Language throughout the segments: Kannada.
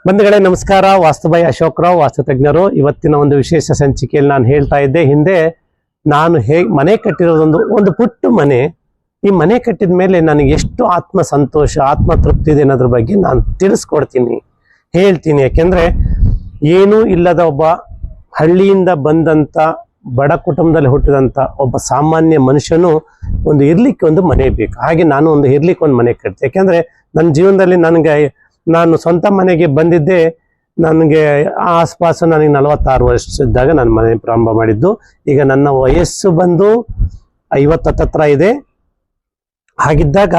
ಬಂಧುಗಳೇ ನಮಸ್ಕಾರ. ವಾಸ್ತುಭಾಯಿ ಅಶೋಕ್ ರಾವ್, ವಾಸ್ತು ತಜ್ಞರು. ಇವತ್ತಿನ ಒಂದು ವಿಶೇಷ ಸಂಚಿಕೆಯಲ್ಲಿ ನಾನು ಹೇಳ್ತಾ ಇದ್ದೆ, ಹಿಂದೆ ನಾನು ಮನೆ ಕಟ್ಟಿರೋದೊಂದು ಪುಟ್ಟ ಮನೆ. ಈ ಮನೆ ಕಟ್ಟಿದ ಮೇಲೆ ನನಗೆ ಎಷ್ಟು ಆತ್ಮ ಸಂತೋಷ, ಆತ್ಮ ತೃಪ್ತಿ ಇದೆ ಅನ್ನೋದ್ರ ಬಗ್ಗೆ ನಾನು ತಿಳಿಸ್ಕೊಡ್ತೀನಿ, ಹೇಳ್ತೀನಿ. ಯಾಕೆಂದ್ರೆ ಏನೂ ಇಲ್ಲದ ಒಬ್ಬ ಹಳ್ಳಿಯಿಂದ ಬಂದಂತ ಬಡ ಕುಟುಂಬದಲ್ಲಿ ಹುಟ್ಟಿದಂತ ಒಬ್ಬ ಸಾಮಾನ್ಯ ಮನುಷ್ಯನು ಇರ್ಲಿಕ್ಕೆ ಒಂದು ಮನೆ ಬೇಕು. ಹಾಗೆ ನಾನು ಇರ್ಲಿಕ್ಕೆ ಒಂದು ಮನೆ ಕಟ್ತೆ. ಯಾಕೆಂದ್ರೆ ನನ್ನ ಜೀವನದಲ್ಲಿ ನಾನು ಸ್ವಂತ ಮನೆಗೆ ಬಂದಿದ್ದೆ, ನನಗೆ ಆಸ್ಪಾಸು ನನಗೆ 46 ವರ್ಷದಿದ್ದಾಗ ನಾನು ಮನೆ ಪ್ರಾರಂಭ ಮಾಡಿದ್ದು. ಈಗ ನನ್ನ ವಯಸ್ಸು ಬಂದು 50 ಹತ್ರ ಇದೆ. ಹಾಗಿದ್ದಾಗ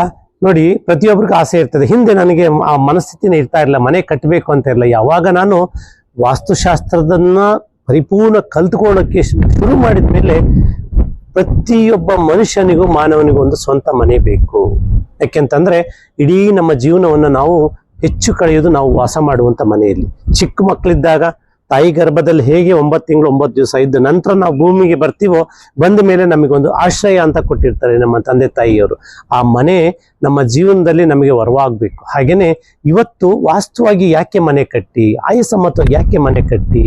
ನೋಡಿ, ಪ್ರತಿಯೊಬ್ಬರಿಗೂ ಆಸೆ ಇರ್ತದೆ. ಹಿಂದೆ ನನಗೆ ಆ ಮನಸ್ಥಿತಿನೇ ಇರ್ತಾ ಇರಲಿಲ್ಲ, ಮನೆ ಕಟ್ಟಬೇಕು ಅಂತ ಇರಲಿಲ್ಲ. ಯಾವಾಗ ನಾನು ವಾಸ್ತುಶಾಸ್ತ್ರದನ್ನ ಪರಿಪೂರ್ಣ ಕಲ್ತ್ಕೊಳ್ಳೋಕ್ಕೆ ಶುರು ಮಾಡಿದ ಮೇಲೆ ಪ್ರತಿಯೊಬ್ಬ ಮನುಷ್ಯನಿಗೂ ಮಾನವನಿಗೂ ಒಂದು ಸ್ವಂತ ಮನೆ ಬೇಕು. ಯಾಕೆಂತಂದ್ರೆ ಇಡೀ ನಮ್ಮ ಜೀವನವನ್ನು ನಾವು ಹೆಚ್ಚು ಕಳೆಯೋದು ನಾವು ವಾಸ ಮಾಡುವಂತ ಮನೆಯಲ್ಲಿ. ಚಿಕ್ಕ ಮಕ್ಕಳಿದ್ದಾಗ ತಾಯಿ ಗರ್ಭದಲ್ಲಿ ಹೇಗೆ 9 ತಿಂಗಳು 9 ದಿವಸ ಇದ್ದ ನಂತರ ನಾವು ಭೂಮಿಗೆ ಬರ್ತೀವೋ, ಬಂದ ಮೇಲೆ ನಮಗೊಂದು ಆಶ್ರಯ ಅಂತ ಕೊಟ್ಟಿರ್ತಾರೆ ನಮ್ಮ ತಂದೆ ತಾಯಿಯವರು. ಆ ಮನೆ ನಮ್ಮ ಜೀವನದಲ್ಲಿ ನಮಗೆ ವರವಾಗಬೇಕು. ಹಾಗೇನೆ ಇವತ್ತು ವಾಸ್ತುವಾಗಿ ಯಾಕೆ ಮನೆ ಕಟ್ಟಿ, ಆಯಸಮ್ಮತವಾಗಿ ಯಾಕೆ ಮನೆ ಕಟ್ಟಿ,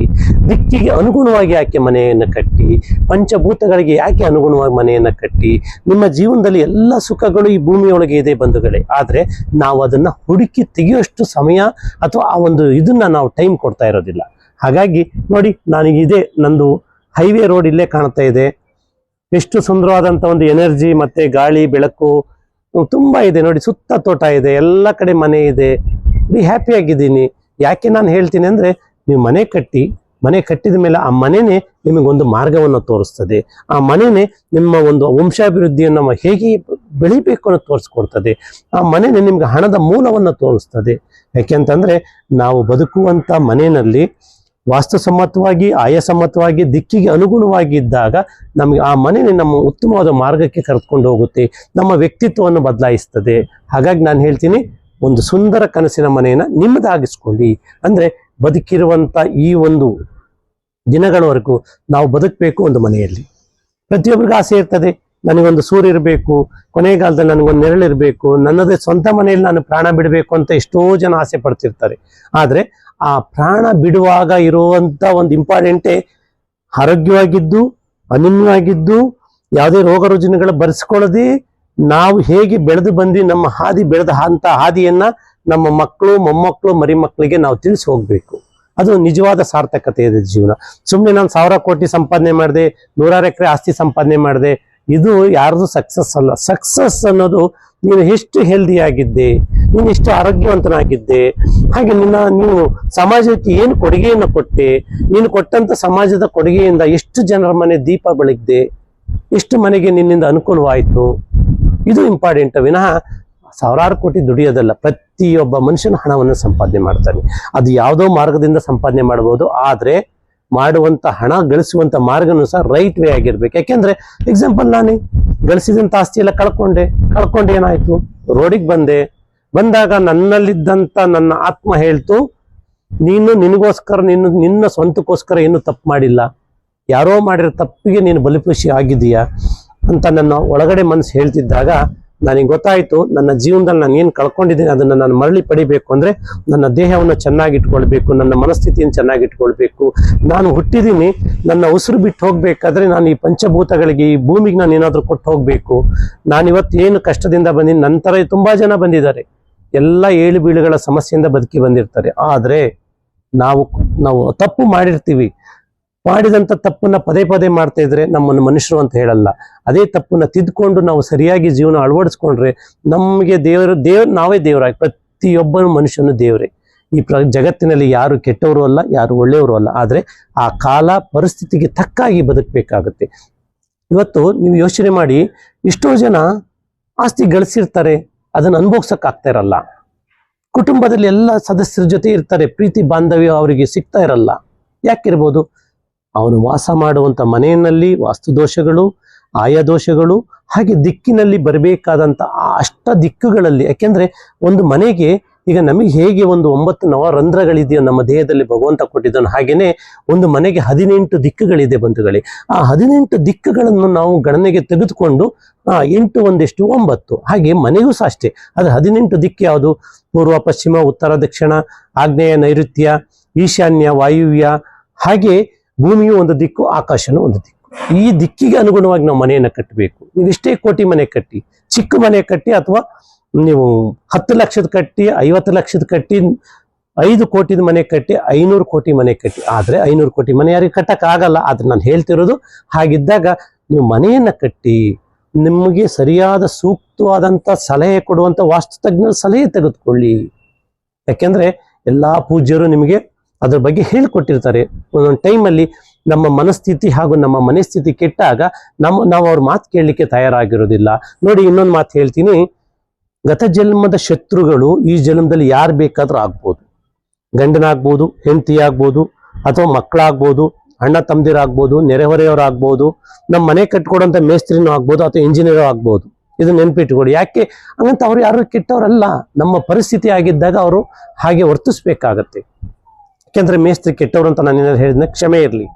ದಿಕ್ಕಿಗೆ ಅನುಗುಣವಾಗಿ ಯಾಕೆ ಮನೆಯನ್ನು ಕಟ್ಟಿ, ಪಂಚಭೂತಗಳಿಗೆ ಯಾಕೆ ಅನುಗುಣವಾಗಿ ಮನೆಯನ್ನು ಕಟ್ಟಿ. ನಿಮ್ಮ ಜೀವನದಲ್ಲಿ ಎಲ್ಲ ಸುಖಗಳು ಈ ಭೂಮಿಯೊಳಗೆ ಇದೆ ಬಂಧುಗಳೇ. ಆದ್ರೆ ನಾವು ಅದನ್ನ ಹುಡುಕಿ ತೆಗೆಯುವಷ್ಟು ಸಮಯ ಅಥವಾ ಆ ಇದನ್ನ ನಾವು ಟೈಮ್ ಕೊಡ್ತಾ ಇರೋದಿಲ್ಲ. ಹಾಗಾಗಿ ನೋಡಿ, ನನಗಿದೆ ನಂದು ಹೈವೇ ರೋಡ್ ಇಲ್ಲೇ ಕಾಣ್ತಾ ಇದೆ. ಎಷ್ಟು ಸುಂದರವಾದಂತ ಎನರ್ಜಿ ಮತ್ತೆ ಗಾಳಿ ಬೆಳಕು ತುಂಬಾ ಇದೆ ನೋಡಿ. ಸುತ್ತ ತೋಟ ಇದೆ, ಎಲ್ಲ ಕಡೆ ಮನೆ ಇದೆ. ಹ್ಯಾಪಿ ಆಗಿದ್ದೀನಿ. ಯಾಕೆ ನಾನು ಹೇಳ್ತೀನಿ ಅಂದ್ರೆ, ನೀವು ಮನೆ ಕಟ್ಟಿದ ಮೇಲೆ ಆ ಮನೆನೇ ನಿಮಗೊಂದು ಮಾರ್ಗವನ್ನು ತೋರಿಸ್ತದೆ. ಆ ಮನೆನೇ ನಿಮ್ಮ ವಂಶಾಭಿವೃದ್ಧಿಯನ್ನು ಹೇಗೆ ಬೆಳಿಬೇಕು ಅನ್ನೋ ತೋರಿಸ್ಕೊಡ್ತದೆ. ಆ ಮನೆನೇ ನಿಮ್ಗೆ ಹಣದ ಮೂಲವನ್ನು ತೋರಿಸ್ತದೆ. ಯಾಕೆಂತಂದ್ರೆ ನಾವು ಬದುಕುವಂತ ಮನೆಯಲ್ಲಿ ವಾಸ್ತುಸಮ್ಮತವಾಗಿ, ಆಯಸಮ್ಮತವಾಗಿ, ದಿಕ್ಕಿಗೆ ಅನುಗುಣವಾಗಿ ಇದ್ದಾಗ ನಮಗೆ ಆ ಮನೆನೇ ನಮ್ಮ ಉತ್ತಮವಾದ ಮಾರ್ಗಕ್ಕೆ ಕರೆದುಕೊಂಡು ಹೋಗುತ್ತೆ, ನಮ್ಮ ವ್ಯಕ್ತಿತ್ವವನ್ನು ಬದಲಾಯಿಸ್ತದೆ. ಹಾಗಾಗಿ ನಾನು ಹೇಳ್ತೀನಿ, ಒಂದು ಸುಂದರ ಕನಸಿನ ಮನೆಯನ್ನ ನಿಮ್ಮದಾಗಿಸ್ಕೊಳ್ಳಿ. ಅಂದ್ರೆ ಬದುಕಿರುವಂತ ಈ ದಿನಗಳವರೆಗೂ ನಾವು ಬದುಕಬೇಕು ಒಂದು ಮನೆಯಲ್ಲಿ. ಪ್ರತಿಯೊಬ್ಬರಿಗೂ ಆಸೆ ಇರ್ತದೆ, ನನಗೊಂದು ಸೂರ್ಯ ಇರಬೇಕು, ಕೊನೆಗಾಲದಲ್ಲಿ ನನಗೊಂದು ನೆರಳಿರ್ಬೇಕು, ನನ್ನದೇ ಸ್ವಂತ ಮನೆಯಲ್ಲಿ ನಾನು ಪ್ರಾಣ ಬಿಡಬೇಕು ಅಂತ ಎಷ್ಟೋ ಜನ ಆಸೆ ಪಡ್ತಿರ್ತಾರೆ. ಆದ್ರೆ ಆ ಪ್ರಾಣ ಬಿಡುವಾಗ ಇರುವಂತ ಇಂಪಾರ್ಟೆಂಟೇ ಆರೋಗ್ಯವಾಗಿದ್ದು, ಅನ್ಯವಾಗಿದ್ದು, ಯಾವುದೇ ರೋಗ ರುಜಿನಗಳ ಬರೆಸ್ಕೊಳ್ಳದೆ ನಾವು ಹೇಗೆ ಬೆಳೆದು ಬಂದ್ವಿ, ನಮ್ಮ ಬೆಳೆದ ಹಾದಿಯನ್ನ ನಮ್ಮ ಮಕ್ಕಳು, ಮೊಮ್ಮಕ್ಕಳು, ಮರಿ ಮಕ್ಕಳಿಗೆ ನಾವು ತಿಳಿಸಿ ಹೋಗ್ಬೇಕು. ಅದು ನಿಜವಾದ ಸಾರ್ಥಕತೆ ಇದೆ ಜೀವನ. ಸುಮ್ಮನೆ ನಾನು 1000 ಕೋಟಿ ಸಂಪಾದನೆ ಮಾಡಿದೆ, 100 ಎಕರೆ ಆಸ್ತಿ ಸಂಪಾದನೆ ಮಾಡಿದೆ, ಇದು ಯಾರ್ದು ಸಕ್ಸಸ್ ಅಲ್ಲ. ಸಕ್ಸಸ್ ಅನ್ನೋದು ನೀನು ಎಷ್ಟು ಹೆಲ್ದಿ ಆಗಿದ್ದೆ, ನೀನು ಎಷ್ಟು ಆರೋಗ್ಯವಂತನಾಗಿದ್ದೆ, ಹಾಗೆ ನೀವು ಸಮಾಜಕ್ಕೆ ಏನು ಕೊಡುಗೆಯನ್ನು ಕೊಟ್ಟೆ, ನೀನು ಕೊಟ್ಟಂತ ಸಮಾಜದ ಕೊಡುಗೆಯಿಂದ ಎಷ್ಟು ಜನರ ಮನೆ ದೀಪ ಬೆಳಗ್ದೆ, ಎಷ್ಟು ಮನೆಗೆ ನಿನ್ನಿಂದ ಅನುಕೂಲವಾಯಿತು. ಇದು ಇಂಪಾರ್ಟೆಂಟ್. ವಿನಃ 1000 ಕೋಟಿ ದುಡಿಯೋದಲ್ಲ. ಪ್ರತಿಯೊಬ್ಬ ಮನುಷ್ಯನ ಹಣವನ್ನು ಸಂಪಾದನೆ ಮಾಡ್ತಾನೆ. ಅದು ಯಾವುದೋ ಮಾರ್ಗದಿಂದ ಸಂಪಾದನೆ ಮಾಡಬಹುದು, ಆದ್ರೆ ಮಾಡುವಂತ ಹಣ ಗಳಿಸುವಂತ ಮಾರ್ಗನೂ ಸಹ ರೈಟ್ ವೇ ಆಗಿರ್ಬೇಕು. ಯಾಕೆಂದ್ರೆ ಎಕ್ಸಾಂಪಲ್, ನಾನು ಗಳಿಸಿದಂತ ಆಸ್ತಿ ಎಲ್ಲ ಕಳ್ಕೊಂಡು ಏನಾಯ್ತು, ರೋಡಿಗೆ ಬಂದಾಗ ನನ್ನಲ್ಲಿದ್ದಂತ ನನ್ನ ಆತ್ಮ ಹೇಳ್ತು, ನಿನಗೋಸ್ಕರ ನಿನ್ನ ಸ್ವಂತಕ್ಕೋಸ್ಕರ ಏನು ತಪ್ಪು ಮಾಡಿಲ್ಲ, ಯಾರೋ ಮಾಡಿರೋ ತಪ್ಪಿಗೆ ನೀನು ಬಲಿಪುಷಿ ಆಗಿದೀಯಾ ಅಂತ ನನ್ನ ಒಳಗಡೆ ಮನಸ್ಸು ಹೇಳ್ತಿದ್ದಾಗ ನನಗೆ ಗೊತ್ತಾಯ್ತು, ನನ್ನ ಜೀವನದಲ್ಲಿ ನಾನು ಏನು ಕಳ್ಕೊಂಡಿದ್ದೀನಿ ಅದನ್ನ ನಾನು ಮರಳಿ ಪಡಿಬೇಕು ಅಂದ್ರೆ ನನ್ನ ದೇಹವನ್ನು ಚೆನ್ನಾಗಿ ಇಟ್ಕೊಳ್ಬೇಕು, ನನ್ನ ಮನಸ್ಥಿತಿಯನ್ನು ಚೆನ್ನಾಗಿ ಇಟ್ಕೊಳ್ಬೇಕು. ನಾನು ಹುಟ್ಟಿದ್ದೀನಿ, ನನ್ನ ಉಸಿರು ಬಿಟ್ಟು ಹೋಗ್ಬೇಕಾದ್ರೆ ನಾನು ಈ ಪಂಚಭೂತಗಳಿಗೆ, ಈ ಭೂಮಿಗೆ ನಾನು ಏನಾದ್ರೂ ಕೊಟ್ಟು ಹೋಗ್ಬೇಕು. ನಾನಿವತ್ತು ಏನು ಕಷ್ಟದಿಂದ ಬಂದಿನಿ, ನಂತರ ತುಂಬಾ ಜನ ಬಂದಿದ್ದಾರೆ, ಎಲ್ಲ ಏಳು ಬೀಳುಗಳ ಸಮಸ್ಯೆಯಿಂದ ಬದುಕಿ ಬಂದಿರ್ತಾರೆ. ಆದ್ರೆ ನಾವು ತಪ್ಪು ಮಾಡಿರ್ತೀವಿ. ಮಾಡಿದಂತ ತಪ್ಪನ್ನ ಪದೇ ಮಾಡ್ತಾ ಇದ್ರೆ ನಮ್ಮನ್ನು ಮನುಷ್ಯರು ಅಂತ ಹೇಳಲ್ಲ. ಅದೇ ತಪ್ಪನ್ನ ತಿದ್ಕೊಂಡು ನಾವು ಸರಿಯಾಗಿ ಜೀವನ ಅಳವಡಿಸ್ಕೊಂಡ್ರೆ ನಮಗೆ ನಾವೇ ದೇವರಾಗಿ, ಪ್ರತಿಯೊಬ್ಬನು ಮನುಷ್ಯನು ದೇವರೇ. ಈ ಜಗತ್ತಿನಲ್ಲಿ ಯಾರು ಕೆಟ್ಟವರು ಅಲ್ಲ, ಯಾರು ಒಳ್ಳೆಯವರು ಅಲ್ಲ. ಆದ್ರೆ ಆ ಕಾಲ ಪರಿಸ್ಥಿತಿಗೆ ತಕ್ಕಾಗಿ ಬದುಕಬೇಕಾಗುತ್ತೆ. ಇವತ್ತು ನೀವು ಯೋಚನೆ ಮಾಡಿ, ಎಷ್ಟೋ ಜನ ಆಸ್ತಿ ಗಳಿಸಿರ್ತಾರೆ, ಅದನ್ನ ಅನುಭವಿಸಕ್ ಆಗ್ತಾ ಇರಲ್ಲ. ಕುಟುಂಬದಲ್ಲಿ ಎಲ್ಲ ಸದಸ್ಯರ ಜೊತೆ ಇರ್ತಾರೆ, ಪ್ರೀತಿ ಬಾಂಧವ್ಯ ಅವರಿಗೆ ಸಿಗ್ತಾ ಇರಲ್ಲ. ಯಾಕಿರ್ಬೋದು? ಅವನು ವಾಸ ಮಾಡುವಂತ ಮನೆಯಲ್ಲಿ ವಾಸ್ತು ದೋಷಗಳು, ಆಯಾ ದೋಷಗಳು, ಹಾಗೆ ದಿಕ್ಕಿನಲ್ಲಿ ಬರಬೇಕಾದಂತ ಆ ಅಷ್ಟ ದಿಕ್ಕುಗಳಲ್ಲಿ. ಯಾಕೆಂದ್ರೆ ಒಂದು ಮನೆಗೆ ಈಗ ನಮಗೆ ಹೇಗೆ ಒಂದು 9 ನವರಂಧ್ರಗಳಿದೆಯೋ ನಮ್ಮ ದೇಹದಲ್ಲಿ ಭಗವಂತ ಕೊಟ್ಟಿದ್ದಾನೆ, ಹಾಗೇನೆ ಒಂದು ಮನೆಗೆ 18 ದಿಕ್ಕುಗಳಿದೆ ಬಂಧುಗಳೇ. ಆ 18 ದಿಕ್ಕುಗಳನ್ನು ನಾವು ಗಣನೆಗೆ ತೆಗೆದುಕೊಂಡು 8 1 9, ಹಾಗೆ ಮನೆಗೂ ಸಹ ಅಷ್ಟೇ. ಅದು 18 ದಿಕ್ಕು ಯಾವುದು? ಪೂರ್ವ, ಪಶ್ಚಿಮ, ಉತ್ತರ, ದಕ್ಷಿಣ, ಆಗ್ನೇಯ, ನೈಋತ್ಯ, ಈಶಾನ್ಯ, ವಾಯುವ್ಯ, ಹಾಗೆ ಭೂಮಿಯು ಒಂದು ದಿಕ್ಕು, ಆಕಾಶನೂ ಒಂದು ದಿಕ್ಕು. ಈ ದಿಕ್ಕಿಗೆ ಅನುಗುಣವಾಗಿ ನಾವು ಮನೆಯನ್ನು ಕಟ್ಟಬೇಕು. ನೀವು ಇಷ್ಟೇ ಕೋಟಿ ಮನೆ ಕಟ್ಟಿ, ಚಿಕ್ಕ ಮನೆ ಕಟ್ಟಿ, ಅಥವಾ ನೀವು 10 ಲಕ್ಷದ ಕಟ್ಟಿ, 50 ಲಕ್ಷದ ಕಟ್ಟಿ, 5 ಕೋಟಿದ ಮನೆ ಕಟ್ಟಿ, 500 ಕೋಟಿ ಮನೆ ಕಟ್ಟಿ, ಆದ್ರೆ 500 ಕೋಟಿ ಮನೆ ಯಾರಿಗೆ ಕಟ್ಟಕ್ ಆಗಲ್ಲ. ಆದ್ರೆ ನಾನು ಹೇಳ್ತಿರೋದು ಹಾಗಿದ್ದಾಗ ನೀವು ಮನೆಯನ್ನ ಕಟ್ಟಿ, ನಿಮಗೆ ಸರಿಯಾದ ಸೂಕ್ತವಾದಂತ ಸಲಹೆ ಕೊಡುವಂತ ವಾಸ್ತುತಜ್ಞರ ಸಲಹೆ ತೆಗೆದುಕೊಳ್ಳಿ. ಯಾಕೆಂದ್ರೆ ಎಲ್ಲಾ ಪೂಜ್ಯರು ನಿಮಗೆ ಅದ್ರ ಬಗ್ಗೆ ಹೇಳಿಕೊಟ್ಟಿರ್ತಾರೆ. ಒಂದೊಂದು ಟೈಮಲ್ಲಿ ನಮ್ಮ ಮನಸ್ಥಿತಿ ಹಾಗೂ ನಮ್ಮ ಮನೆ ಸ್ಥಿತಿ ಕೆಟ್ಟಾಗ ನಾವು ಅವ್ರ ಮಾತು ಕೇಳಲಿಕ್ಕೆ ತಯಾರಾಗಿರೋದಿಲ್ಲ. ನೋಡಿ, ಇನ್ನೊಂದು ಮಾತು ಹೇಳ್ತೀನಿ. ಗತ ಜನ್ಮದ ಶತ್ರುಗಳು ಈ ಜನ್ಮದಲ್ಲಿ ಯಾರು ಬೇಕಾದ್ರೂ ಆಗ್ಬೋದು. ಗಂಡನಾಗ್ಬೋದು, ಹೆಂಡತಿ ಆಗ್ಬೋದು, ಅಥವಾ ಮಕ್ಕಳಾಗ್ಬೋದು, ಅಣ್ಣ ತಮ್ಮದಿರಾಗ್ಬೋದು, ನೆರೆಹೊರೆಯವರಾಗ್ಬೋದು, ನಮ್ಮ ಮನೆ ಕಟ್ಕೊಡೋಂಥ ಮೇಸ್ತ್ರಿನೂ ಆಗ್ಬೋದು, ಅಥವಾ ಇಂಜಿನಿಯರ್ ಆಗ್ಬೋದು. ಇದು ನೆನ್ಪಿಟ್ಕೊಡಿ. ಯಾಕೆ ಹಂಗಂತ ಅವ್ರು ಯಾರು ಕೆಟ್ಟವರಲ್ಲ. ನಮ್ಮ ಪರಿಸ್ಥಿತಿ ಆಗಿದ್ದಾಗ ಅವರು ಹಾಗೆ ವರ್ತಿಸ್ಬೇಕಾಗತ್ತೆ. ಯಾಕೆಂದ್ರೆ ಮೇಸ್ತ್ರಿ ಕೆಟ್ಟವ್ರು ಅಂತ ನಾನು ಏನಾದ್ರು ಹೇಳಿದ್ನ, ಕ್ಷಮೆ ಇರಲಿ,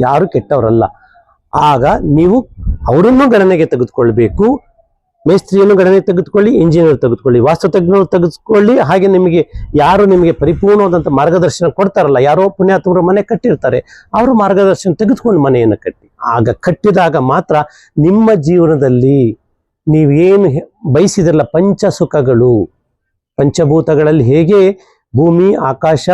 ಯಾರು ಕೆಟ್ಟವರಲ್ಲ. ಆಗ ನೀವು ಅವರನ್ನು ಗಣನೆಗೆ ತೆಗೆದುಕೊಳ್ಬೇಕು. ಮೇಸ್ತ್ರಿಯನ್ನು ಗಣನೆಗೆ ತೆಗೆದುಕೊಳ್ಳಿ, ಇಂಜಿನಿಯರ್ ತೆಗೆದುಕೊಳ್ಳಿ, ವಾಸ್ತುತಜ್ಞರು ತೆಗೆದುಕೊಳ್ಳಿ. ಹಾಗೆ ಯಾರು ನಿಮಗೆ ಪರಿಪೂರ್ಣವಾದಂಥ ಮಾರ್ಗದರ್ಶನ ಕೊಡ್ತಾರಲ್ಲ, ಯಾರೋ ಪುಣ್ಯಾತ್ಮರು ಮನೆ ಕಟ್ಟಿರ್ತಾರೆ, ಅವರು ಮಾರ್ಗದರ್ಶನ ತೆಗೆದುಕೊಂಡು ಮನೆಯನ್ನು ಕಟ್ಟಿ. ಆಗ ಕಟ್ಟಿದಾಗ ಮಾತ್ರ ನಿಮ್ಮ ಜೀವನದಲ್ಲಿ ನೀವೇನು ಬಯಸಿದ್ರಲ್ಲ, ಪಂಚ ಸುಖಗಳು, ಪಂಚಭೂತಗಳಲ್ಲಿ ಹೇಗೆ ಭೂಮಿ, ಆಕಾಶ,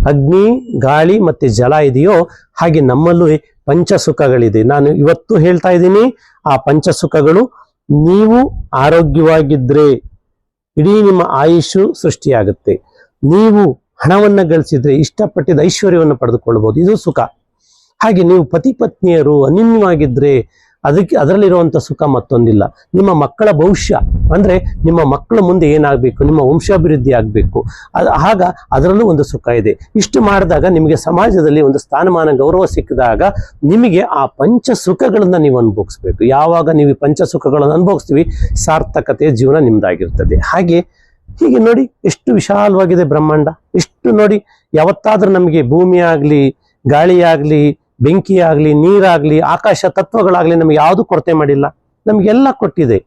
ಅಗ್ನಿ, ಗಾಳಿ ಮತ್ತೆ ಜಲ ಇದೆಯೋ, ಹಾಗೆ ನಮ್ಮಲ್ಲೂ ಪಂಚ ಸುಖಗಳಿದೆ. ನಾನು ಇವತ್ತು ಹೇಳ್ತಾ ಇದ್ದೀನಿ, ಆ ಪಂಚ ಸುಖಗಳು ನೀವು ಆರೋಗ್ಯವಾಗಿದ್ರೆ ಇಡೀ ನಿಮ್ಮ ಆಯುಷು ಸೃಷ್ಟಿಯಾಗುತ್ತೆ. ನೀವು ಹಣವನ್ನ ಗಳಿಸಿದ್ರೆ ಇಷ್ಟಪಟ್ಟಿದ ಐಶ್ವರ್ಯವನ್ನು ಪಡೆದುಕೊಳ್ಳಬಹುದು, ಇದು ಸುಖ. ಹಾಗೆ ನೀವು ಪತಿ ಪತ್ನಿಯರು ಅನ್ಯೋನ್ಯವಾಗಿದ್ರೆ ಅದರಲ್ಲಿರುವಂತ ಸುಖ ಮತ್ತೊಂದಿಲ್ಲ. ನಿಮ್ಮ ಮಕ್ಕಳ ಭವಿಷ್ಯ ಅಂದ್ರೆ ನಿಮ್ಮ ಮಕ್ಕಳ ಮುಂದೆ ಏನಾಗಬೇಕು, ನಿಮ್ಮ ವಂಶಾಭಿವೃದ್ಧಿ ಆಗಬೇಕು, ಆಗ ಅದರಲ್ಲೂ ಒಂದು ಸುಖ ಇದೆ. ಇಷ್ಟು ಮಾಡಿದಾಗ ನಿಮಗೆ ಸಮಾಜದಲ್ಲಿ ಒಂದು ಸ್ಥಾನಮಾನ, ಗೌರವ ಸಿಕ್ಕಿದಾಗ ನಿಮಗೆ ಆ ಪಂಚ ಸುಖಗಳನ್ನ ನೀವು ಅನುಭವಿಸ್ಬೇಕು. ಯಾವಾಗ ನೀವು ಪಂಚ ಸುಖಗಳನ್ನು ಅನುಭವಿಸ್ತೀವಿ, ಸಾರ್ಥಕತೆಯ ಜೀವನ ನಿಮ್ದಾಗಿರ್ತದೆ. ಹೀಗೆ ನೋಡಿ ಎಷ್ಟು ವಿಶಾಲವಾಗಿದೆ ಬ್ರಹ್ಮಾಂಡ. ಇಷ್ಟು ನೋಡಿ, ಯಾವತ್ತಾದ್ರೂ ನಮಗೆ ಭೂಮಿ ಆಗ್ಲಿ, ಗಾಳಿ ಆಗ್ಲಿ, ಬೆಂಕಿ ಆಗ್ಲಿ, ನೀರಾಗ್ಲಿ, ಆಕಾಶ ತತ್ವಗಳಾಗ್ಲಿ ನಮ್ಗೆ ಯಾವುದು ಕೊರತೆ ಮಾಡಿಲ್ಲ. ನಮ್ಗೆಲ್ಲ ಕೊಟ್ಟಿದೆ.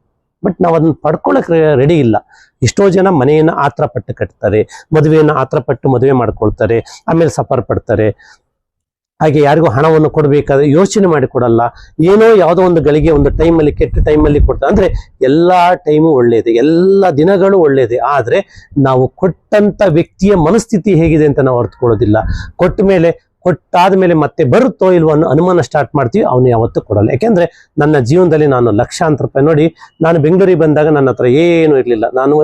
ಬಟ್ ನಾವು ಅದನ್ನ ಪಡ್ಕೊಳಕ್ ರೆಡಿ ಇಲ್ಲ. ಎಷ್ಟೋ ಜನ ಮನೆಯನ್ನ ಆತ್ರ ಪಟ್ಟು ಕಟ್ತಾರೆ, ಮದುವೆಯನ್ನ ಆತ್ರ ಪಟ್ಟು ಮದುವೆ ಮಾಡ್ಕೊಳ್ತಾರೆ, ಆಮೇಲೆ ಸಫರ್ ಪಡ್ತಾರೆ. ಹಾಗೆ ಯಾರಿಗೂ ಹಣವನ್ನು ಕೊಡ್ಬೇಕಾದ್ರೆ ಯೋಚನೆ ಮಾಡಿ ಕೊಡಲ್ಲ. ಏನೋ ಯಾವುದೋ ಒಂದು ಗಳಿಗೆ, ಒಂದು ಟೈಮಲ್ಲಿ, ಕೆಟ್ಟ ಟೈಮಲ್ಲಿ ಕೊಡ್ತಾರೆ. ಅಂದ್ರೆ ಎಲ್ಲಾ ಟೈಮು ಒಳ್ಳೇದೆ, ಎಲ್ಲ ದಿನಗಳು ಒಳ್ಳೇದೆ. ಆದ್ರೆ ನಾವು ಕೊಟ್ಟಂತ ವ್ಯಕ್ತಿಯ ಮನಸ್ಥಿತಿ ಹೇಗಿದೆ ಅಂತ ನಾವು ಅರ್ಥಕೊಳ್ಳೋದಿಲ್ಲ. ಕೊಟ್ಟಾದ್ಮೇಲೆ ಮತ್ತೆ ಬರುತ್ತೋ ಇಲ್ವೋ ಅನ್ನೋ ಅನುಮಾನ ಸ್ಟಾರ್ಟ್ ಮಾಡ್ತೀವಿ. ಅವನು ಯಾವತ್ತೂ ಕೊಡಲ್ಲ. ಯಾಕೆಂದ್ರೆ ನನ್ನ ಜೀವನದಲ್ಲಿ ನಾನು ಲಕ್ಷಾಂತರ ರೂಪಾಯಿ ನೋಡಿ, ನಾನು ಬೆಂಗಳೂರಿಗೆ ಬಂದಾಗ ನನ್ನ ಹತ್ರ ಏನೂ ಇರಲಿಲ್ಲ. ನಾನು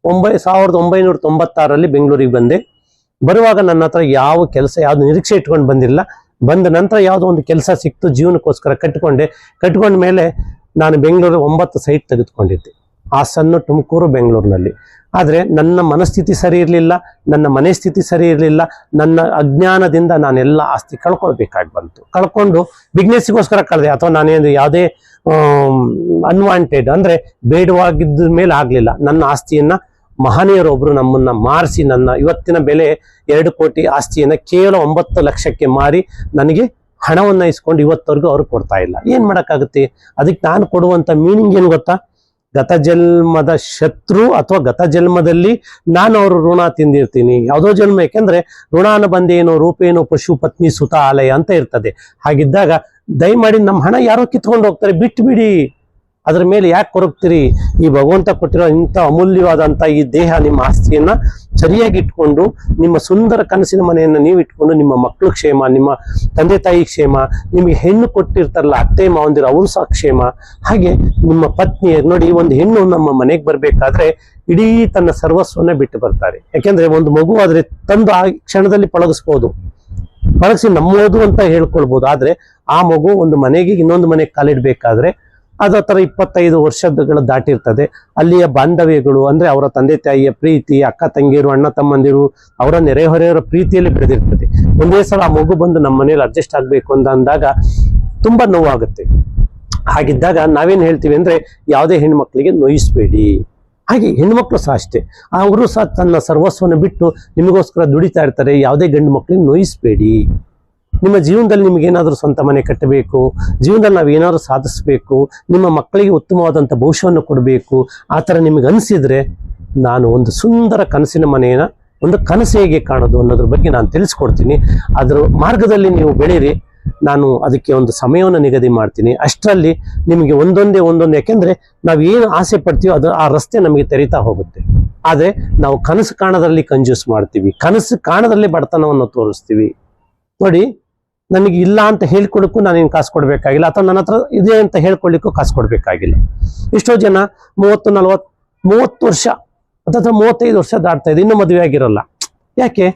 1996ರಲ್ಲಿ ಬೆಂಗಳೂರಿಗೆ ಬಂದೆ. ಬರುವಾಗ ನನ್ನ ಹತ್ರ ಯಾವ ಕೆಲಸ, ಯಾವ್ದು ನಿರೀಕ್ಷೆ ಇಟ್ಕೊಂಡು ಬಂದಿಲ್ಲ. ಬಂದ ನಂತರ ಯಾವುದೋ ಒಂದು ಕೆಲಸ ಸಿಕ್ತು, ಜೀವನಕ್ಕೋಸ್ಕರ ಕಟ್ಕೊಂಡ ಮೇಲೆ ನಾನು ಬೆಂಗಳೂರು 9 ಸೈಟ್ ತೆಗೆದುಕೊಂಡಿದ್ದೆ. ಹಾಸನ, ತುಮಕೂರು, ಬೆಂಗಳೂರಿನಲ್ಲಿ. ಆದ್ರೆ ನನ್ನ ಮನಸ್ಥಿತಿ ಸರಿ ಇರಲಿಲ್ಲ, ನನ್ನ ಮನೆ ಸ್ಥಿತಿ ಸರಿ ಇರಲಿಲ್ಲ. ನನ್ನ ಅಜ್ಞಾನದಿಂದ ನಾನೆಲ್ಲ ಆಸ್ತಿ ಕಳ್ಕೊಳ್ಬೇಕಾಗಿ ಬಂತು. ಕಳ್ಕೊಂಡು ಬಿಸ್ನೆಸ್ಗೋಸ್ಕರ ಕಳೆದೆ, ಅಥವಾ ನಾನೇನು ಯಾವುದೇ ಅನ್ವಾಂಟೆಡ್ ಅಂದ್ರೆ ಬೇಡವಾಗಿದ್ದ ಮೇಲೆ ಆಗ್ಲಿಲ್ಲ. ನನ್ನ ಆಸ್ತಿಯನ್ನ ಮಹನೀಯರೊಬ್ರು ನಮ್ಮನ್ನ ಮಾರಿಸಿ, ನನ್ನ ಇವತ್ತಿನ ಬೆಲೆ 2 ಕೋಟಿ ಆಸ್ತಿಯನ್ನ ಕೇವಲ 9 ಲಕ್ಷಕ್ಕೆ ಮಾರಿ ನನಗೆ ಹಣವನ್ನ ಇಸ್ಕೊಂಡು ಇವತ್ತವರೆಗೂ ಅವ್ರು ಕೊಡ್ತಾ ಇಲ್ಲ. ಏನ್ ಮಾಡಕ್ಕಾಗುತ್ತೆ? ಅದಕ್ಕೆ ನಾನು ಕೊಡುವಂತ ಮೀನಿಂಗ್ ಏನು ಗೊತ್ತಾ? ಗತ ಜನ್ಮದ ಶತ್ರು, ಅಥವಾ ಗತ ಜನ್ಮದಲ್ಲಿ ನಾನು ಅವ್ರ ಋಣ ತಿಂದಿರ್ತೀನಿ, ಯಾವುದೋ ಜನ್ಮ. ಯಾಕೆಂದ್ರೆ ಋಣಾನ ಬಂದೇನೋ ರೂಪೇನೋ ಪಶು ಪತ್ನಿ ಸುತ ಆಲಯ ಅಂತ ಇರ್ತದೆ. ಹಾಗಿದ್ದಾಗ ದಯಮಾಡಿ ನಮ್ಮ ಹಣ ಯಾರೋ ಕಿತ್ಕೊಂಡು ಹೋಗ್ತಾರೆ, ಬಿಟ್ಟು ಬಿಡಿ. ಅದ್ರ ಮೇಲೆ ಯಾಕೆ ಕೊರಗ್ತೀರಿ? ಈ ಭಗವಂತ ಕೊಟ್ಟಿರೋ ಇಂಥ ಅಮೂಲ್ಯವಾದಂತ ಈ ದೇಹ, ನಿಮ್ಮ ಆಸ್ತಿಯನ್ನ ಸರಿಯಾಗಿ ಇಟ್ಕೊಂಡು, ನಿಮ್ಮ ಸುಂದರ ಕನಸಿನ ಮನೆಯನ್ನ ನೀವು ಇಟ್ಕೊಂಡು, ನಿಮ್ಮ ಮಕ್ಕಳು ಕ್ಷೇಮ, ನಿಮ್ಮ ತಂದೆ ತಾಯಿ ಕ್ಷೇಮ, ನಿಮಗೆ ಹೆಣ್ಣು ಕೊಟ್ಟಿರ್ತಾರಲ್ಲ ಅತ್ತೆ ಮಾವಂದಿರು, ಅವರು ಸಹ ಕ್ಷೇಮ. ಹಾಗೆ ನಿಮ್ಮ ಪತ್ನಿ ನೋಡಿ, ಒಂದು ಹೆಣ್ಣು ನಮ್ಮ ಮನೆಗೆ ಬರ್ಬೇಕಾದ್ರೆ ಇಡೀ ತನ್ನ ಸರ್ವಸ್ವನ್ನ ಬಿಟ್ಟು ಬರ್ತಾರೆ. ಯಾಕೆಂದ್ರೆ ಒಂದು ಮಗು ಆದ್ರೆ ತಂದು ಆ ಕ್ಷಣದಲ್ಲಿ ಪಳಗಿಸಿ ನಮ್ಮೋದು ಅಂತ ಹೇಳ್ಕೊಳ್ಬಹುದು. ಆದ್ರೆ ಆ ಮಗು ಒಂದು ಮನೆಗೆ ಇನ್ನೊಂದು ಮನೆಗೆ ಕಾಲಿಡ್ಬೇಕಾದ್ರೆ ಅದು ಆ ಥರ 25 ವರ್ಷಗಳ ದಾಟಿರ್ತದೆ. ಅಲ್ಲಿಯ ಬಾಂಧವ್ಯಗಳು ಅಂದ್ರೆ ಅವರ ತಂದೆ ತಾಯಿಯ ಪ್ರೀತಿ, ಅಕ್ಕ ತಂಗಿಯರು, ಅಣ್ಣ ತಮ್ಮಂದಿರು, ಅವರ ನೆರೆಹೊರೆಯವರ ಪ್ರೀತಿಯಲ್ಲಿ ಬೆಳೆದಿರ್ತದೆ. ಒಂದೇ ಸಲ ಆ ಮಗು ಬಂದು ನಮ್ಮ ಮನೇಲಿ ಅಡ್ಜಸ್ಟ್ ಆಗ್ಬೇಕು ಅಂತ ಅಂದಾಗ ತುಂಬಾ ನೋವಾಗುತ್ತೆ. ಹಾಗಿದ್ದಾಗ ನಾವೇನ್ ಹೇಳ್ತೀವಿ ಅಂದ್ರೆ, ಯಾವುದೇ ಹೆಣ್ಮಕ್ಳಿಗೆ ನೋಯಿಸ್ಬೇಡಿ. ಹಾಗೆ ಹೆಣ್ಮಕ್ಳು ಸಹ ಅಷ್ಟೇ, ಅವರು ಸಹ ತನ್ನ ಸರ್ವಸ್ವವನ್ನು ಬಿಟ್ಟು ನಿಮಗೋಸ್ಕರ ದುಡಿತಾ ಇರ್ತಾರೆ. ಯಾವುದೇ ಗಂಡು ಮಕ್ಕಳಿಗೆ ನೋಯಿಸ್ಬೇಡಿ. ನಿಮ್ಮ ಜೀವನದಲ್ಲಿ ನಿಮಗೇನಾದರೂ ಸ್ವಂತ ಮನೆ ಕಟ್ಟಬೇಕು, ಜೀವನದಲ್ಲಿ ನಾವು ಏನಾದರೂ ಸಾಧಿಸಬೇಕು, ನಿಮ್ಮ ಮಕ್ಕಳಿಗೆ ಉತ್ತಮವಾದಂಥ ಭವಿಷ್ಯವನ್ನು ಕೊಡಬೇಕು, ಆ ಥರ ನಿಮಗೆ ಅನಿಸಿದ್ರೆ ನಾನು ಒಂದು ಸುಂದರ ಕನಸಿನ ಮನೆಯನ್ನು ಒಂದು ಕನಸು ಹೇಗೆ ಕಾಣೋದು ಅನ್ನೋದ್ರ ಬಗ್ಗೆ ನಾನು ತಿಳಿಸ್ಕೊಡ್ತೀನಿ. ಅದರ ಮಾರ್ಗದಲ್ಲಿ ನೀವು ಬೆಳೀರಿ. ನಾನು ಅದಕ್ಕೆ ಒಂದು ಸಮಯವನ್ನು ನಿಗದಿ ಮಾಡ್ತೀನಿ. ಅಷ್ಟರಲ್ಲಿ ನಿಮಗೆ ಒಂದೊಂದೇ ಯಾಕೆಂದ್ರೆ ನಾವು ಏನು ಆಸೆ ಪಡ್ತೀವೋ ಅದು ಆ ರಸ್ತೆ ನಮಗೆ ತೆರೀತಾ ಹೋಗುತ್ತೆ. ಆದರೆ ನಾವು ಕನಸು ಕಾಣೋದ್ರಲ್ಲಿ ಕಂಜೂಸ್ ಮಾಡ್ತೀವಿ, ಕನಸು ಕಾಣೋದ್ರಲ್ಲಿ ಬಡತನವನ್ನು ತೋರಿಸ್ತೀವಿ. ನೋಡಿ, ನನಗೆ ಇಲ್ಲ ಅಂತ ಹೇಳ್ಕೊಳಕ್ಕೂ ನಾನೇನು ಕಾಸು ಕೊಡಬೇಕಾಗಿಲ್ಲ, ಅಥವಾ ನನ್ನ ಹತ್ರ ಇದೆ ಅಂತ ಹೇಳ್ಕೊಳ್ಳಿಕ್ಕೂ ಕಾಸು ಕೊಡಬೇಕಾಗಿಲ್ಲ. ಎಷ್ಟೋ ಜನ 30 ವರ್ಷ ಅಥವಾ 35 ವರ್ಷ ದಾಟ್ತಾ ಇದೆ, ಇನ್ನೂ ಮದುವೆ ಆಗಿರಲ್ಲ. ಯಾಕೆ?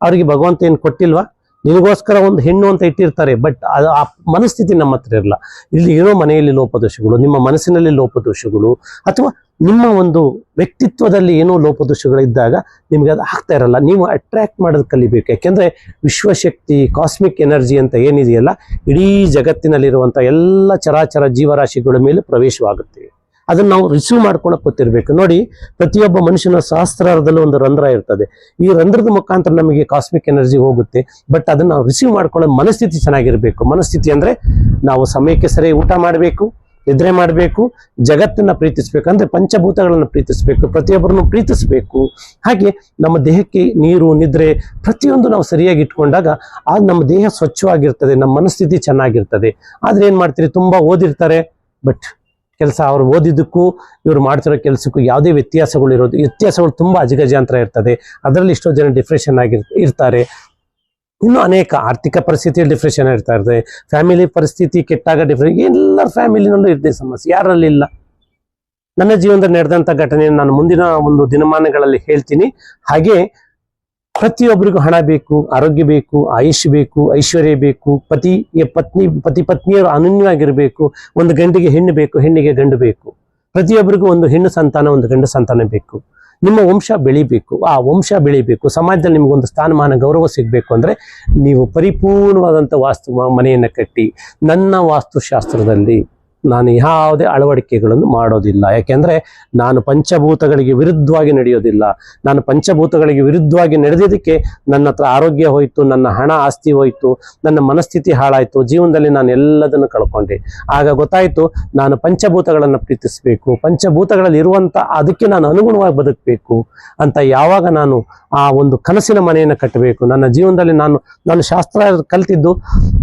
ಅವರಿಗೆ ಭಗವಂತ ಏನು ಕೊಟ್ಟಿಲ್ವಾ? ನಿನಗೋಸ್ಕರ ಒಂದು ಹೆಣ್ಣು ಅಂತ ಇಟ್ಟಿರ್ತಾರೆ, ಬಟ್ ಆ ಮನಸ್ಥಿತಿ ನಮ್ಮ ಹತ್ರ ಇರಲ್ಲ. ಇಲ್ಲಿ ಇರೋ ಮನೆಯಲ್ಲಿ ಲೋಪದೋಷಗಳು, ನಿಮ್ಮ ಮನಸ್ಸಿನಲ್ಲಿ ಲೋಪದೋಷಗಳು, ಅಥವಾ ನಿಮ್ಮ ಒಂದು ವ್ಯಕ್ತಿತ್ವದಲ್ಲಿ ಏನೋ ಲೋಪದೋಷಗಳಿದ್ದಾಗ ನಿಮಗೆ ಅದು ಆಗ್ತಾ ಇರಲ್ಲ. ನೀವು ಅಟ್ರಾಕ್ಟ್ ಮಾಡೋದು ಕಲಿಬೇಕು. ಯಾಕೆಂದ್ರೆ ವಿಶ್ವಶಕ್ತಿ, ಕಾಸ್ಮಿಕ್ ಎನರ್ಜಿ ಅಂತ ಏನಿದೆಯಲ್ಲ, ಇಡೀ ಜಗತ್ತಿನಲ್ಲಿರುವಂಥ ಎಲ್ಲ ಚರಾಚರ ಜೀವರಾಶಿಗಳ ಮೇಲೆ ಪ್ರವೇಶವಾಗುತ್ತೆ. ಅದನ್ನು ನಾವು ರಿಸೀವ್ ಮಾಡ್ಕೊಳಕ್ ಗೊತ್ತಿರಬೇಕು. ನೋಡಿ, ಪ್ರತಿಯೊಬ್ಬ ಮನುಷ್ಯನ ಸಹಸ್ರಾರದಲ್ಲೂ ಒಂದು ರಂಧ್ರ ಇರ್ತದೆ. ಈ ರಂಧ್ರದ ಮುಖಾಂತರ ನಮಗೆ ಕಾಸ್ಮಿಕ್ ಎನರ್ಜಿ ಹೋಗುತ್ತೆ. ಬಟ್ ಅದನ್ನು ನಾವು ರಿಸೀವ್ ಮಾಡ್ಕೊಳ್ಳೋ ಮನಸ್ಥಿತಿ ಚೆನ್ನಾಗಿರ್ಬೇಕು. ಮನಸ್ಥಿತಿ ಅಂದ್ರೆ ನಾವು ಸಮಯಕ್ಕೆ ಸರಿ ಊಟ ಮಾಡಬೇಕು, ನಿದ್ರೆ ಮಾಡಬೇಕು, ಜಗತ್ತನ್ನ ಪ್ರೀತಿಸ್ಬೇಕು, ಅಂದ್ರೆ ಪಂಚಭೂತಗಳನ್ನು ಪ್ರೀತಿಸ್ಬೇಕು, ಪ್ರತಿಯೊಬ್ಬರನ್ನು ಪ್ರೀತಿಸ್ಬೇಕು. ಹಾಗೆ ನಮ್ಮ ದೇಹಕ್ಕೆ ನೀರು, ನಿದ್ರೆ ಪ್ರತಿಯೊಂದು ನಾವು ಸರಿಯಾಗಿ ಇಟ್ಕೊಂಡಾಗ ಆಗ ನಮ್ಮ ದೇಹ ಸ್ವಚ್ಛವಾಗಿರ್ತದೆ, ನಮ್ಮ ಮನಸ್ಥಿತಿ ಚೆನ್ನಾಗಿರ್ತದೆ. ಆದ್ರೆ ಏನ್ ಮಾಡ್ತೀರಿ, ತುಂಬಾ ಓದಿರ್ತಾರೆ, ಬಟ್ ಕೆಲಸ ಅವ್ರು ಓದಿದ್ದಕ್ಕೂ ಇವ್ರು ಮಾಡ್ತಿರೋ ಕೆಲಸಕ್ಕೂ ಯಾವುದೇ ವ್ಯತ್ಯಾಸಗಳು ತುಂಬಾ ಅಜಗಜಾಂತರ ಇರ್ತದೆ. ಅದರಲ್ಲಿ ಎಷ್ಟೋ ಜನ ಡಿಪ್ರೆಷನ್ ಇರ್ತಾರೆ. ಇನ್ನು ಅನೇಕ ಆರ್ಥಿಕ ಪರಿಸ್ಥಿತಿಯಲ್ಲಿ ಡಿಪ್ರೆಷನ್ ಇರ್ತಾ ಇರ್ತದೆ, ಫ್ಯಾಮಿಲಿ ಪರಿಸ್ಥಿತಿ ಕೆಟ್ಟಾಗ ಎಲ್ಲರ ಫ್ಯಾಮಿಲಿನಲ್ಲೂ ಇರ್ತದೆ ಸಮಸ್ಯೆ, ಯಾರಲ್ಲಿ ಇಲ್ಲ. ನನ್ನ ಜೀವನದಲ್ಲಿ ನಡೆದಂಥ ಘಟನೆಯನ್ನು ನಾನು ಮುಂದಿನ ಒಂದು ದಿನಮಾನಗಳಲ್ಲಿ ಹೇಳ್ತೀನಿ. ಹಾಗೆ ಪ್ರತಿಯೊಬ್ಬರಿಗೂ ಹಣ ಬೇಕು, ಆರೋಗ್ಯ ಬೇಕು, ಆಯುಷ್ ಬೇಕು, ಐಶ್ವರ್ಯ ಬೇಕು, ಪತಿ ಪತ್ನಿಯರು ಅನನ್ಯವಾಗಿರ್ಬೇಕು. ಒಂದು ಗಂಡಿಗೆ ಹೆಣ್ಣು ಬೇಕು, ಹೆಣ್ಣಿಗೆ ಗಂಡು ಬೇಕು. ಪ್ರತಿಯೊಬ್ಬರಿಗೂ ಒಂದು ಹೆಣ್ಣು ಸಂತಾನ, ಒಂದು ಗಂಡು ಸಂತಾನ ಬೇಕು. ನಿಮ್ಮ ವಂಶ ಬೆಳಿಬೇಕು, ಆ ವಂಶ ಬೆಳಿಬೇಕು, ಸಮಾಜದಲ್ಲಿ ನಿಮಗೊಂದು ಸ್ಥಾನಮಾನ, ಗೌರವ ಸಿಗಬೇಕು ಅಂದ್ರೆ ನೀವು ಪರಿಪೂರ್ಣವಾದಂಥ ಮನೆಯನ್ನು ಕಟ್ಟಿ. ನನ್ನ ವಾಸ್ತುಶಾಸ್ತ್ರದಲ್ಲಿ ನಾನು ಯಾವುದೇ ಅಳವಡಿಕೆಗಳನ್ನು ಮಾಡೋದಿಲ್ಲ. ಯಾಕೆಂದ್ರೆ ನಾನು ಪಂಚಭೂತಗಳಿಗೆ ವಿರುದ್ಧವಾಗಿ ನಡೆಯೋದಿಲ್ಲ. ನಾನು ಪಂಚಭೂತಗಳಿಗೆ ವಿರುದ್ಧವಾಗಿ ನಡೆದಿದ್ದಕ್ಕೆ ನನ್ನ ಹತ್ರ ಆರೋಗ್ಯ ಹೋಯ್ತು, ನನ್ನ ಹಣ ಆಸ್ತಿ ಹೋಯ್ತು, ನನ್ನ ಮನಸ್ಥಿತಿ ಹಾಳಾಯ್ತು, ಜೀವನದಲ್ಲಿ ನಾನು ಎಲ್ಲದನ್ನು ಕಳ್ಕೊಂಡೆ. ಆಗ ಗೊತ್ತಾಯ್ತು ನಾನು ಪಂಚಭೂತಗಳನ್ನು ಪ್ರೀತಿಸಬೇಕು, ಪಂಚಭೂತಗಳಲ್ಲಿ ಇರುವಂತ ಅದಕ್ಕೆ ನಾನು ಅನುಗುಣವಾಗಿ ಬದುಕಬೇಕು ಅಂತ. ಯಾವಾಗ ನಾನು ಆ ಒಂದು ಕನಸಿನ ಮನೆಯನ್ನು ಕಟ್ಟಬೇಕು, ನನ್ನ ಜೀವನದಲ್ಲಿ ನಾನು ಶಾಸ್ತ್ರ ಕಲ್ತಿದ್ದು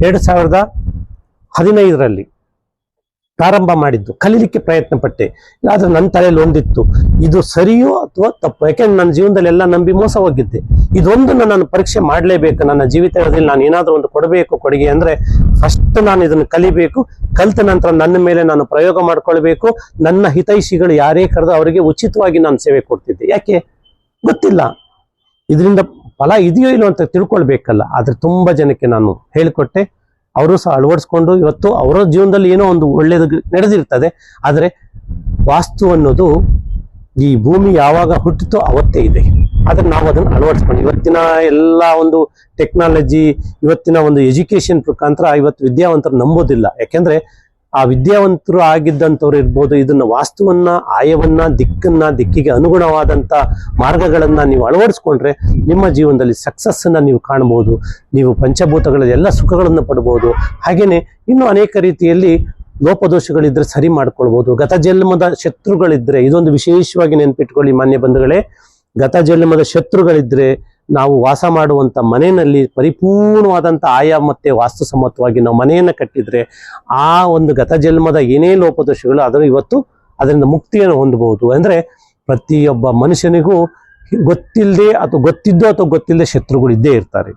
2015ರಲ್ಲಿ ಪ್ರಾರಂಭ ಮಾಡಿದ್ದು, ಕಲೀಲಿಕ್ಕೆ ಪ್ರಯತ್ನ ಪಟ್ಟೆ. ಆದ್ರೆ ನನ್ನ ತಲೆಯಲ್ಲಿ ಒಂದಿತ್ತು, ಇದು ಸರಿಯೋ ಅಥವಾ ತಪ್ಪು. ಯಾಕೆಂದ್ರೆ ನನ್ನ ಜೀವನದಲ್ಲಿ ಎಲ್ಲ ನಂಬಿ ಮೋಸ ಹೋಗಿದ್ದೆ. ಇದೊಂದನ್ನು ನಾನು ಪರೀಕ್ಷೆ ಮಾಡಲೇಬೇಕು. ನನ್ನ ಜೀವಿತದಲ್ಲಿ ನಾನು ಏನಾದರೂ ಒಂದು ಕೊಡಬೇಕು ಕೊಡುಗೆ ಅಂದ್ರೆ ಫಸ್ಟ್ ನಾನು ಇದನ್ನು ಕಲಿಬೇಕು. ಕಲಿತ ನಂತರ ನನ್ನ ಮೇಲೆ ನಾನು ಪ್ರಯೋಗ ಮಾಡ್ಕೊಳ್ಬೇಕು. ನನ್ನ ಹಿತೈಷಿಗಳು ಯಾರೇ ಕರೆದು ಅವರಿಗೆ ಉಚಿತವಾಗಿ ನಾನು ಸೇವೆ ಕೊಡ್ತಿದ್ದೆ. ಯಾಕೆ ಗೊತ್ತಿಲ್ಲ, ಇದರಿಂದ ಫಲ ಇದೆಯೋ ಇಲ್ಲೋ ಅಂತ ತಿಳ್ಕೊಳ್ಬೇಕಲ್ಲ. ಆದ್ರೆ ತುಂಬಾ ಜನಕ್ಕೆ ನಾನು ಹೇಳಿಕೊಟ್ಟೆ, ಅವರು ಸಹ ಅಳವಡಿಸ್ಕೊಂಡು ಇವತ್ತು ಅವರ ಜೀವನದಲ್ಲಿ ಏನೋ ಒಂದು ಒಳ್ಳೇದು ನಡೆದಿರ್ತದೆ. ಆದರೆ ವಾಸ್ತು ಅನ್ನೋದು ಈ ಭೂಮಿ ಯಾವಾಗ ಹುಟ್ಟಿತೋ ಅವತ್ತೇ ಇದೆ. ಆದ್ರೆ ನಾವು ಅದನ್ನು ಅಳವಡಿಸ್ಕೊಂಡು ಇವತ್ತಿನ ಎಲ್ಲ ಒಂದು ಟೆಕ್ನಾಲಜಿ, ಇವತ್ತಿನ ಒಂದು ಎಜುಕೇಶನ್ ಮುಖಾಂತರ ಇವತ್ತು ವಿದ್ಯಾವಂತರು ನಂಬೋದಿಲ್ಲ. ಯಾಕೆಂದ್ರೆ ಆ ವಿದ್ಯಾವಂತರು ಆಗಿದ್ದಂಥವ್ರು ಇರ್ಬೋದು, ಇದನ್ನ ವಾಸ್ತುವನ್ನ, ಆಯವನ್ನ, ದಿಕ್ಕಿಗೆ ಅನುಗುಣವಾದಂತ ಮಾರ್ಗಗಳನ್ನ ನೀವು ಅಳವಡಿಸ್ಕೊಂಡ್ರೆ ನಿಮ್ಮ ಜೀವನದಲ್ಲಿ ಸಕ್ಸಸ್ ಅನ್ನ ನೀವು ಕಾಣಬಹುದು. ನೀವು ಪಂಚಭೂತಗಳಲ್ಲಿ ಎಲ್ಲ ಸುಖಗಳನ್ನು ಪಡಬಹುದು. ಹಾಗೇನೆ ಇನ್ನು ಅನೇಕ ರೀತಿಯಲ್ಲಿ ಲೋಪದೋಷಗಳಿದ್ರೆ ಸರಿ ಮಾಡ್ಕೊಳ್ಬಹುದು. ಗತ ಜನ್ಮದ ಶತ್ರುಗಳಿದ್ರೆ, ಇದೊಂದು ವಿಶೇಷವಾಗಿ ನೆನ್ಪಿಟ್ಕೊಳ್ಳಿ ಮಾನ್ಯ ಬಂಧುಗಳೇ, ಗತ ಜನ್ಮದ ಶತ್ರುಗಳಿದ್ರೆ ನಾವು ವಾಸ ಮಾಡುವಂತ ಮನೆಯಲ್ಲಿ ಪರಿಪೂರ್ಣವಾದಂತ ಆಯಾ ಮತ್ತೆ ವಾಸ್ತುಸಮ್ಮತವಾಗಿ ನಾವು ಮನೆಯನ್ನು ಕಟ್ಟಿದ್ರೆ ಆ ಒಂದು ಗತ ಜನ್ಮದ ಏನೇ ಲೋಪದೋಷಗಳು ಅದರಿಂದ ಮುಕ್ತಿಯನ್ನು ಹೊಂದಬಹುದು. ಅಂದ್ರೆ ಪ್ರತಿಯೊಬ್ಬ ಮನುಷ್ಯನಿಗೂ ಗೊತ್ತಿಲ್ಲದೆ ಅಥವಾ ಗೊತ್ತಿದ್ದೋ ಅಥವಾ ಗೊತ್ತಿಲ್ಲದೆ ಶತ್ರುಗಳು ಇದ್ದೇ ಇರ್ತಾರೆ.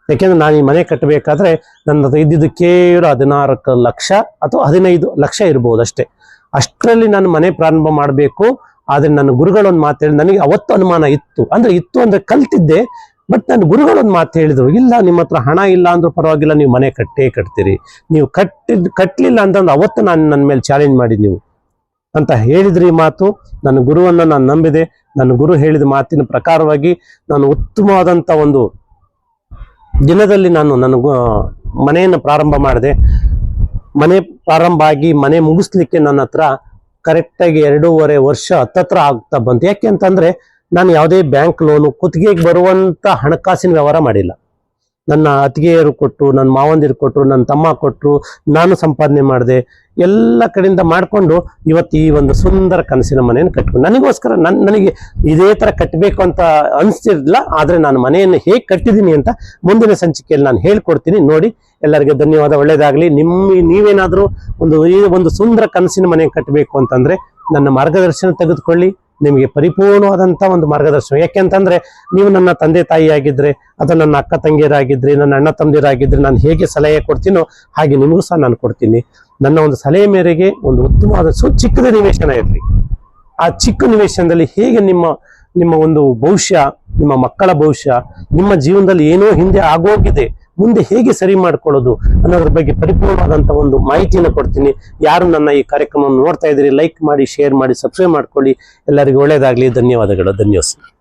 ಯಾಕೆಂದ್ರೆ ನಾನು ಈ ಮನೆ ಕಟ್ಟಬೇಕಾದ್ರೆ ನನ್ನ ಹತ್ರ ಇದ್ದಿದ್ದು ಕೇವಲ 16 ಲಕ್ಷ ಅಥವಾ 15 ಲಕ್ಷ ಇರ್ಬೋದು ಅಷ್ಟೇ. ಅಷ್ಟರಲ್ಲಿ ನಾನು ಮನೆ ಪ್ರಾರಂಭ ಮಾಡಬೇಕು. ಆದ್ರೆ ನನ್ನ ಗುರುಗಳೊಂದು ಮಾತು ಹೇಳಿ, ನನಗೆ ಅವತ್ತು ಅನುಮಾನ ಇತ್ತು ಅಂದ್ರೆ ಕಲ್ತಿದ್ದೆ. ಬಟ್ ನನ್ನ ಗುರುಗಳೊಂದು ಮಾತು ಹೇಳಿದ್ರು, ಇಲ್ಲ ನಿಮ್ಮ ಹತ್ರ ಹಣ ಇಲ್ಲ ಅಂದ್ರೂ ಪರವಾಗಿಲ್ಲ, ನೀವು ಮನೆ ಕಟ್ತೀರಿ. ನೀವು ಕಟ್ಟಲಿಲ್ಲ ಅಂತಂದ್ರೆ ಅವತ್ತು ನನ್ನ ಮೇಲೆ ಚಾಲೆಂಜ್ ಮಾಡಿ ನೀವು ಅಂತ ಹೇಳಿದ್ರಿ. ಈ ಮಾತು ನನ್ನ ಗುರುವನ್ನ ನಾನು ನಂಬಿದೆ. ನನ್ನ ಗುರು ಹೇಳಿದ ಮಾತಿನ ಪ್ರಕಾರವಾಗಿ ನಾನು ಉತ್ತಮವಾದಂತ ಒಂದು ದಿನದಲ್ಲಿ ನನ್ನ ಮನೆಯನ್ನು ಪ್ರಾರಂಭ ಮಾಡಿದೆ. ಮನೆ ಪ್ರಾರಂಭ ಆಗಿ ಮನೆ ಮುಗಿಸ್ಲಿಕ್ಕೆ ನನ್ನ ಹತ್ರ ಕರೆಕ್ಟಾಗಿ 2.5 ವರ್ಷ ಹತ್ತತ್ರ ಆಗ್ತಾ ಬಂತು. ಯಾಕೆ ಅಂತಂದ್ರೆ ನಾನು ಯಾವುದೇ ಬ್ಯಾಂಕ್ ಲೋನು ಕುತ್ತಿಗೆಗೆ ಬರುವಂತ ಹಣಕಾಸಿನ ವ್ಯವಹಾರ ಮಾಡಿಲ್ಲ. ನನ್ನ ಅತ್ತಿಗೆಯರು ಕೊಟ್ಟರು, ನನ್ನ ಮಾವಂದಿರು ಕೊಟ್ಟರು, ನನ್ನ ತಮ್ಮ ಕೊಟ್ಟರು, ನಾನು ಸಂಪಾದನೆ ಮಾಡಿದೆ, ಎಲ್ಲ ಕಡೆಯಿಂದ ಮಾಡಿಕೊಂಡು ಇವತ್ತು ಈ ಒಂದು ಸುಂದರ ಕನಸಿನ ಮನೆಯನ್ನು ಕಟ್ಕೊಂಡು ನನಗೋಸ್ಕರ ನನಗೆ ಇದೇ ತರ ಕಟ್ಟಬೇಕು ಅಂತ ಅನಿಸ್ತಿರ್ಲಿಲ್ಲ. ಆದ್ರೆ ನಾನು ಮನೆಯನ್ನು ಹೇಗೆ ಕಟ್ಟಿದ್ದೀನಿ ಅಂತ ಮುಂದಿನ ಸಂಚಿಕೆಯಲ್ಲಿ ನಾನು ಹೇಳ್ಕೊಡ್ತೀನಿ. ನೋಡಿ, ಎಲ್ಲರಿಗೂ ಧನ್ಯವಾದ. ಒಳ್ಳೇದಾಗ್ಲಿ. ನೀವೇನಾದ್ರೂ ಈ ಒಂದು ಸುಂದರ ಕನಸಿನ ಮನೆ ಕಟ್ಟಬೇಕು ಅಂತಂದ್ರೆ ನನ್ನ ಮಾರ್ಗದರ್ಶನ ತೆಗೆದುಕೊಳ್ಳಿ. ನಿಮಗೆ ಪರಿಪೂರ್ಣವಾದಂತ ಒಂದು ಮಾರ್ಗದರ್ಶನ. ಯಾಕೆಂತಂದ್ರೆ ನೀವು ನನ್ನ ತಂದೆ ತಾಯಿ ಆಗಿದ್ರೆ ಅಥವಾ ನನ್ನ ಅಕ್ಕ ತಂಗಿಯರಾಗಿದ್ರೆ, ನನ್ನ ಅಣ್ಣ ತಮ್ಮದಿರಾಗಿದ್ರೆ ನಾನು ಹೇಗೆ ಸಲಹೆ ಕೊಡ್ತೀನೋ ಹಾಗೆ ನಿಮಗೂ ಸಹ ನಾನು ಕೊಡ್ತೀನಿ. ನನ್ನ ಒಂದು ಸಲಹೆ ಮೇರೆಗೆ ಒಂದು ಉತ್ತಮವಾದ ಚಿಕ್ಕದ ನಿವೇಶನ ಇರಲಿ. ಆ ಚಿಕ್ಕ ನಿವೇಶನದಲ್ಲಿ ಹೇಗೆ ನಿಮ್ಮ ಒಂದು ಭವಿಷ್ಯ, ನಿಮ್ಮ ಮಕ್ಕಳ ಭವಿಷ್ಯ, ನಿಮ್ಮ ಜೀವನದಲ್ಲಿ ಏನೋ ಹಿಂದೆ ಆಗೋಗಿದೆ, ಮುಂದೆ ಹೇಗೆ ಸರಿ ಮಾಡ್ಕೊಳ್ಳೋದು ಅನ್ನೋದ್ರ ಬಗ್ಗೆ ಪರಿಪೂರ್ಣವಾದಂತ ಒಂದು ಮಾಹಿತಿಯನ್ನು ಕೊಡ್ತೀನಿ. ಯಾರು ನನ್ನ ಈ ಕಾರ್ಯಕ್ರಮವನ್ನು ನೋಡ್ತಾ ಇದ್ದೀರಿ, ಲೈಕ್ ಮಾಡಿ, ಶೇರ್ ಮಾಡಿ, ಸಬ್ಸ್ಕ್ರೈಬ್ ಮಾಡ್ಕೊಳ್ಳಿ. ಎಲ್ಲರಿಗೂ ಒಳ್ಳೇದಾಗ್ಲಿ. ಧನ್ಯವಾದಗಳು. ಧನ್ಯವಾದ.